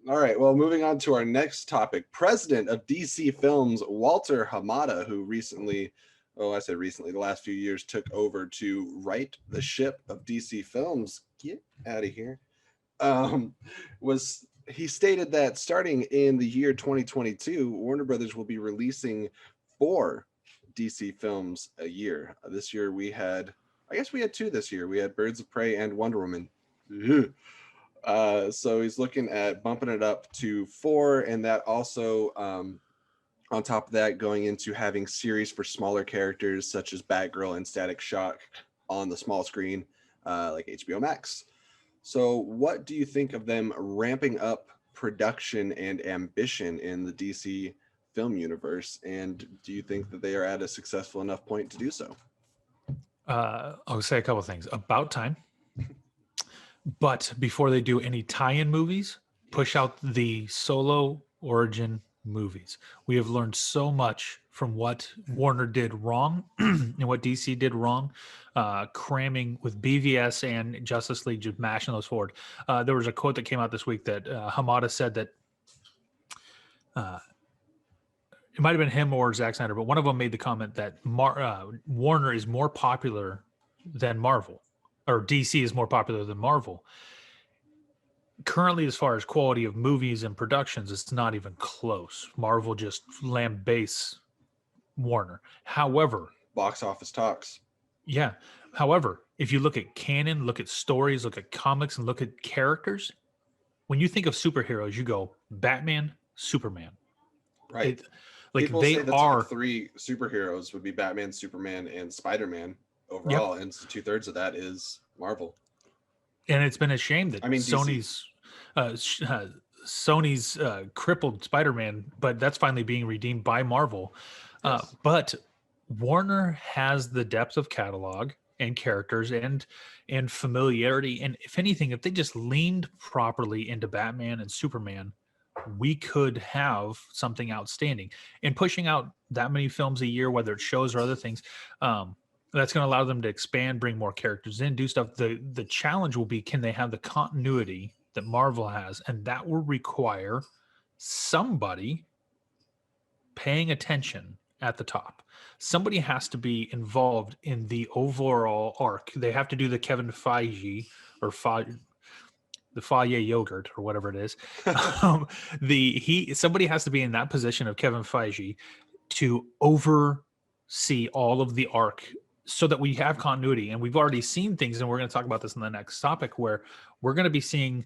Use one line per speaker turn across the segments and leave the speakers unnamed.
All right. Well, moving on to our next topic. President of DC Films, Walter Hamada, who recently, oh, I said recently, the last few years took over to right the ship of DC Films. Get out of here. Um, was he stated that starting in the year 2022, Warner Brothers will be releasing 4 DC films a year. This year we had, I guess we had 2 this year. We had Birds of Prey and Wonder Woman. Ugh. So he's looking at bumping it up to 4, and that also, on top of that, going into having series for smaller characters such as Batgirl and Static Shock on the small screen, like HBO Max. So what do you think of them ramping up production and ambition in the DC film universe? And do you think that they are at a successful enough point to do so?
I'll say a couple of things. About time. But before they do any tie-in movies, push out the solo origin movies. We have learned so much from what Warner did wrong and what DC did wrong, cramming with BVS and Justice League, just mashing those forward. There was a quote that came out this week that Hamada said that it might have been him or Zack Snyder, but one of them made the comment that Warner is more popular than Marvel, or DC is more popular than Marvel. Currently, as far as quality of movies and productions, it's not even close. Marvel just lambasts Warner. However,
box office talks.
Yeah. However, if you look at canon, look at stories, look at comics, and look at characters, when you think of superheroes, you go Batman, Superman.
Right. People say the top 3 superheroes would be Batman, Superman, and Spider-Man overall, and so 2/3 of that is Marvel.
And it's been a shame that Sony's crippled Spider-Man, but that's finally being redeemed by Marvel. Yes. But Warner has the depth of catalog and characters and familiarity. And if anything, if they just leaned properly into Batman and Superman, we could have something outstanding. And pushing out that many films a year, whether it's shows or other things, that's going to allow them to expand, bring more characters in, do stuff. The challenge will be, can they have the continuity that Marvel has? And that will require somebody paying attention at the top. Somebody has to be involved in the overall arc. They have to do the Kevin Feige or the Faye yogurt or whatever it is. Somebody has to be in that position of Kevin Feige to oversee all of the arc so that we have continuity. And we've already seen things, and we're going to talk about this in the next topic, where we're going to be seeing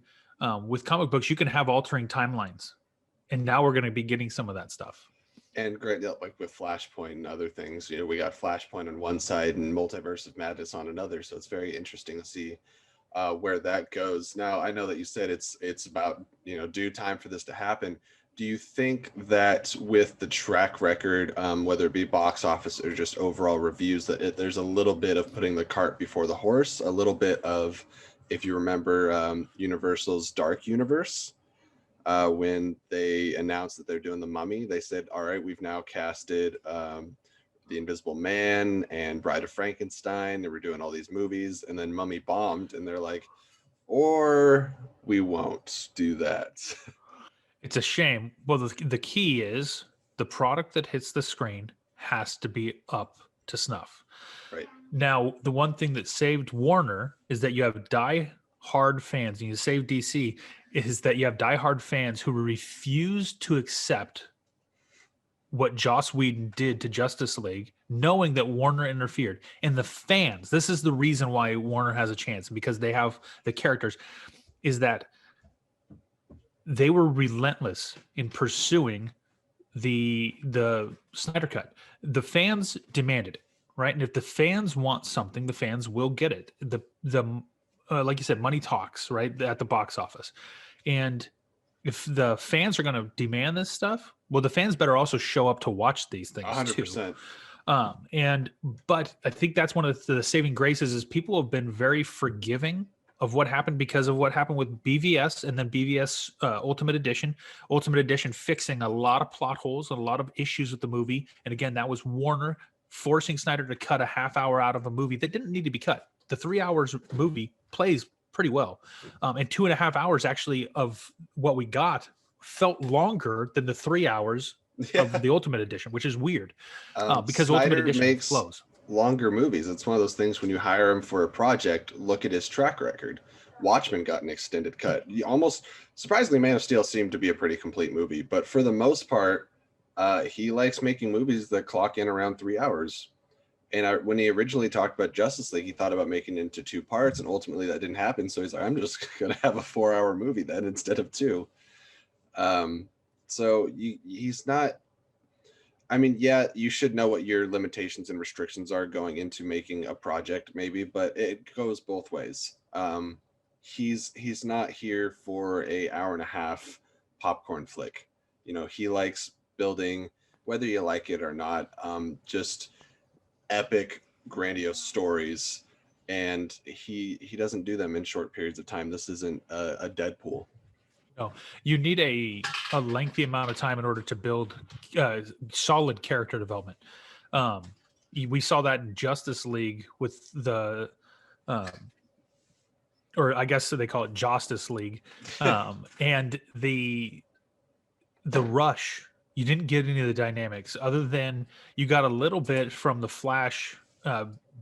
with comic books, you can have altering timelines. And now we're going to be getting some of that stuff.
And great, like with Flashpoint and other things, we got Flashpoint on one side and Multiverse of Madness on another. So it's very interesting to see where that goes. Now, I know that you said it's about, due time for this to happen. Do you think that with the track record, whether it be box office or just overall reviews, that there's a little bit of putting the cart before the horse, a little bit of, if you remember Universal's Dark Universe, when they announced that they're doing The Mummy, they said, all right, we've now casted The Invisible Man and Bride of Frankenstein, and we're doing all these movies, and then Mummy bombed, and they're like, or we won't do that.
It's a shame. Well, the key is the product that hits the screen has to be up to snuff.
Right.
Now, the one thing that saved Warner is that you have die-hard fans, and you save DC, is that you have die-hard fans who refuse to accept what Joss Whedon did to Justice League, knowing that Warner interfered. And the fans, this is the reason why Warner has a chance, because they have the characters, is that they were relentless in pursuing the Snyder Cut. The fans demanded it, right? And if the fans want something, the fans will get it. Like you said, money talks, right, at the box office. And if the fans are going to demand this stuff, well, the fans better also show up to watch these things
100%.
too. But I think that's one of the saving graces is people have been very forgiving of what happened because of what happened with BVS and then BVS Ultimate Edition fixing a lot of plot holes and a lot of issues with the movie. And again, that was Warner forcing Snyder to cut a half hour out of a movie that didn't need to be cut. The 3 hours movie plays pretty well. And 2.5 hours actually of what we got felt longer than the 3 hours of the Ultimate Edition, which is weird because
Snyder
Ultimate Edition
makes
flows.
Longer movies. It's one of those things when you hire him for a project, look at his track record. Watchmen got an extended cut. Almost surprisingly, Man of Steel seemed to be a pretty complete movie, but for the most part, he likes making movies that clock in around 3 hours. And when he originally talked about Justice League, he thought about making it into 2 parts, and ultimately that didn't happen. So he's like, I'm just going to have a 4-hour movie then instead of 2. So he's not. I mean, yeah, you should know what your limitations and restrictions are going into making a project, maybe, but it goes both ways. He's not here for a hour and a half popcorn flick. He likes building, whether you like it or not, just epic, grandiose stories, and he doesn't do them in short periods of time. This isn't a Deadpool.
No, you need a lengthy amount of time in order to build solid character development. We saw that in Justice League with the, or I guess they call it Justice League, and the rush. You didn't get any of the dynamics other than you got a little bit from the Flash,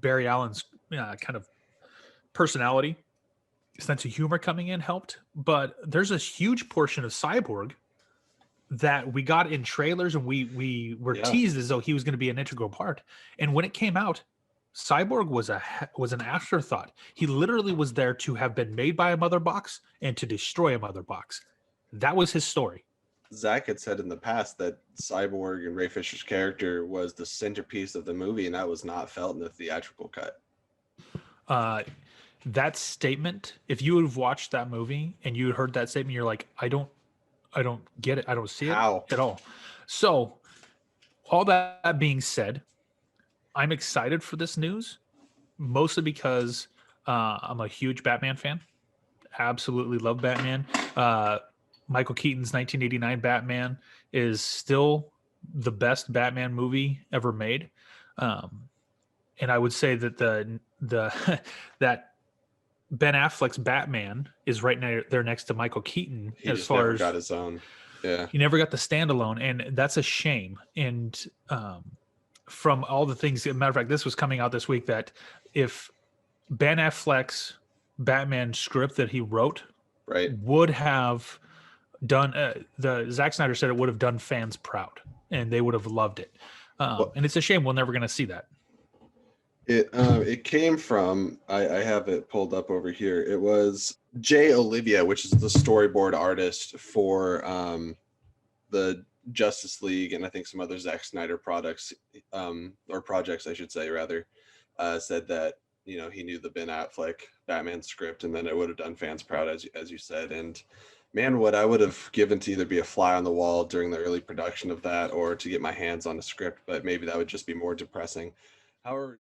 Barry Allen's kind of personality. Sense of humor coming in helped, but there's a huge portion of Cyborg that we got in trailers and we were teased as though he was going to be an integral part. And when it came out, Cyborg was an afterthought. He literally was there to have been made by a mother box and to destroy a mother box. That was his story.
Zach had said in the past that Cyborg and Ray Fisher's character was the centerpiece of the movie, and that was not felt in the theatrical cut.
That statement, if you would have watched that movie and you had heard that statement, you're like, I don't get it. I don't see it at all. So all that being said, I'm excited for this news, mostly because I'm a huge Batman fan. Absolutely love Batman. Michael Keaton's 1989 Batman is still the best Batman movie ever made. And I would say that that Ben Affleck's Batman is right there next to Michael Keaton.
He as far as got his own. Yeah,
he never got the standalone, and that's a shame. And from all the things, as a matter of fact, this was coming out this week that if Ben Affleck's Batman script that he wrote would have done, the Zack Snyder said it would have done fans proud, and they would have loved it. And it's a shame we're never going to see that.
It came from, I have it pulled up over here. It was Jay Olivia, which is the storyboard artist for the Justice League and I think some other Zack Snyder products, or projects, I should say, rather, said that, he knew the Ben Affleck Batman script and then it would have done fans proud, as you said. And man, what I would have given to either be a fly on the wall during the early production of that or to get my hands on a script, but maybe that would just be more depressing. However,